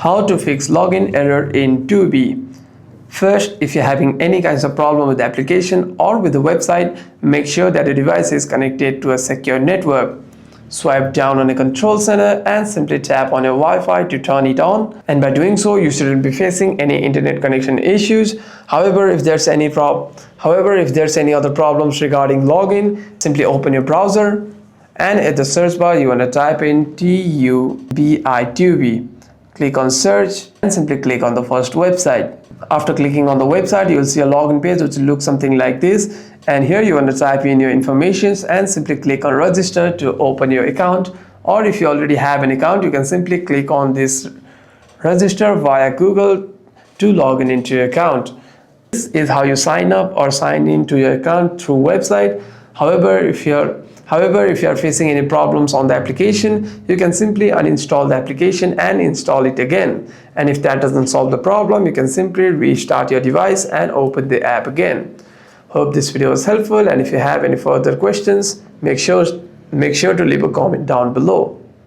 How to fix login error in Tubi. First, if you're having any kinds of problem with the application or with the website, make sure that the device is connected to a secure network. Swipe down on the control center and simply tap on your Wi-Fi to turn it on. And by doing so, you shouldn't be facing any internet connection issues. However, if there's any other problems regarding login, simply open your browser and at the search bar you want to type in Tubi. Click on search and simply click on the first website. After clicking on the website, you will see a login page which will look something like this, and here you want to type in your information and simply click on register to open your account, or if you already have an account, you can simply click on this register via Google to log into your account. This is how you sign up or sign into your account through website. However, if you are facing any problems on the application, you can simply uninstall the application and install it again. And if that doesn't solve the problem, you can simply restart your device and open the app again. Hope this video was helpful, and if you have any further questions, make sure to leave a comment down below.